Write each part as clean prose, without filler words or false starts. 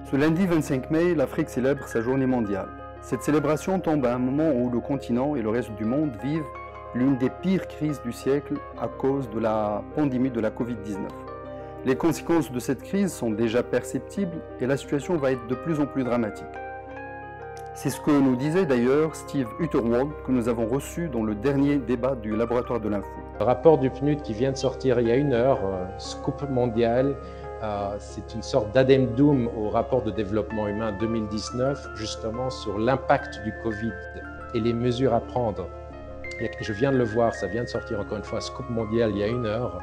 Ce lundi 25 mai, l'Afrique célèbre sa journée mondiale. Cette célébration tombe à un moment où le continent et le reste du monde vivent l'une des pires crises du siècle à cause de la pandémie de la Covid-19. Les conséquences de cette crise sont déjà perceptibles et la situation va être de plus en plus dramatique. C'est ce que nous disait d'ailleurs Steve Utterwald que nous avons reçu dans le dernier débat du Laboratoire de l'Info. Le rapport du PNUD qui vient de sortir il y a 1 heure, Scoop mondial, c'est une sorte d'addendum au rapport de développement humain 2019, justement sur l'impact du Covid et les mesures à prendre. Je viens de le voir, ça vient de sortir encore une fois, Scoop mondial il y a 1 heure.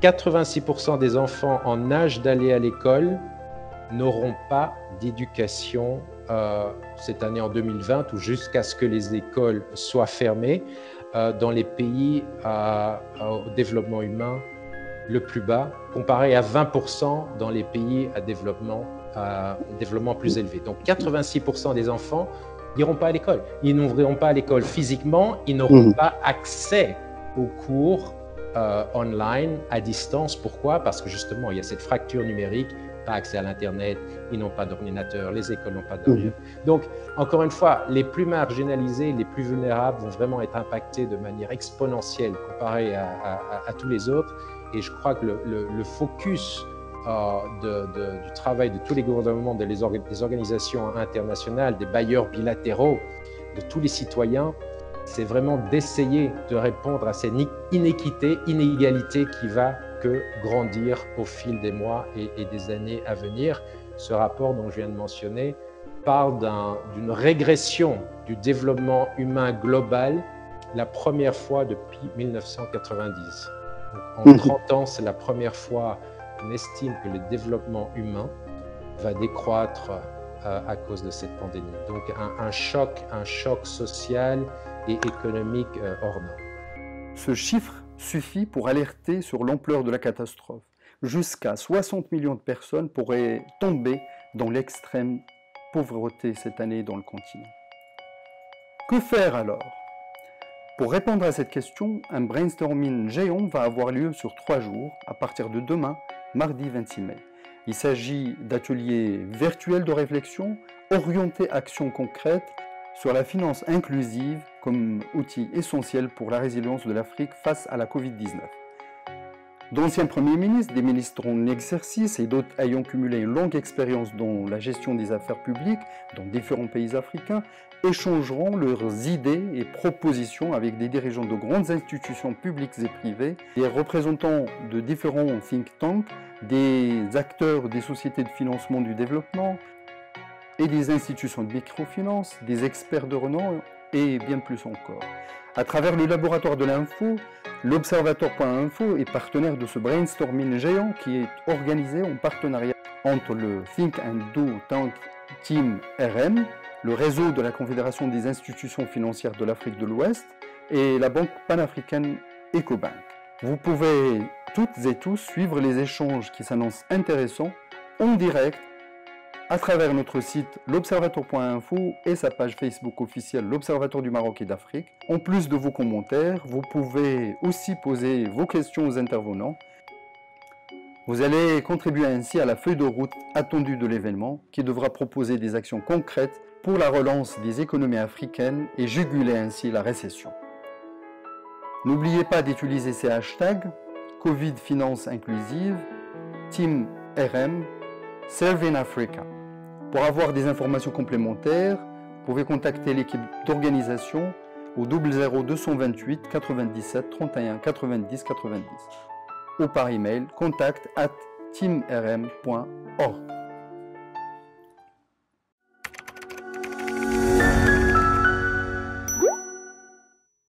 86% des enfants en âge d'aller à l'école n'auront pas d'éducation cette année en 2020 ou jusqu'à ce que les écoles soient fermées dans les pays au développement humain le plus bas, comparé à 20% dans les pays à développement plus élevé. Donc 86% des enfants n'iront pas à l'école. Ils n'ouvriront pas à l'école physiquement, ils n'auront pas accès aux cours online, à distance. Pourquoi? Parce que justement, il y a cette fracture numérique, pas accès à l'Internet, ils n'ont pas d'ordinateur, les écoles n'ont pas d'ordinateur. Donc, encore une fois, les plus marginalisés, les plus vulnérables vont vraiment être impactés de manière exponentielle comparé à tous les autres. Et je crois que le focus du travail de tous les gouvernements, des organisations internationales, des bailleurs bilatéraux, de tous les citoyens, c'est vraiment d'essayer de répondre à cette inégalité qui va que grandir au fil des mois et des années à venir. Ce rapport dont je viens de mentionner parle d'une régression du développement humain global, la première fois depuis 1990. Donc, en 30 ans, c'est la première fois qu'on estime que le développement humain va décroître à cause de cette pandémie. Donc un choc social et économique hors norme. Ce chiffre suffit pour alerter sur l'ampleur de la catastrophe. Jusqu'à 60 millions de personnes pourraient tomber dans l'extrême pauvreté cette année dans le continent. Que faire alors? Pour répondre à cette question, un brainstorming géant va avoir lieu sur 3 jours, à partir de demain, mardi 26 mai. Il s'agit d'ateliers virtuels de réflexion, orientés actions concrètes sur la finance inclusive comme outil essentiel pour la résilience de l'Afrique face à la Covid-19. D'anciens premiers ministres, des ministres en exercice et d'autres ayant cumulé une longue expérience dans la gestion des affaires publiques dans différents pays africains échangeront leurs idées et propositions avec des dirigeants de grandes institutions publiques et privées, des représentants de différents think tanks, des acteurs des sociétés de financement du développement et des institutions de microfinance, des experts de renom et bien plus encore. À travers le laboratoire de l'info, l'Observatoire.info est partenaire de ce brainstorming géant qui est organisé en partenariat entre le Think and Do Tank Team RM, le réseau de la Confédération des institutions financières de l'Afrique de l'Ouest et la banque panafricaine Ecobank. Vous pouvez toutes et tous suivre les échanges qui s'annoncent intéressants en direct à travers notre site l'Observatoire.info et sa page Facebook officielle l'Observatoire du Maroc et d'Afrique. En plus de vos commentaires, vous pouvez aussi poser vos questions aux intervenants. Vous allez contribuer ainsi à la feuille de route attendue de l'événement qui devra proposer des actions concrètes pour la relance des économies africaines et juguler ainsi la récession. N'oubliez pas d'utiliser ces hashtags Covid Finance Inclusive, Team RM, Serving Africa. Pour avoir des informations complémentaires, vous pouvez contacter l'équipe d'organisation au 00 228 97 31 90 90 ou par email contact@teamrm.org.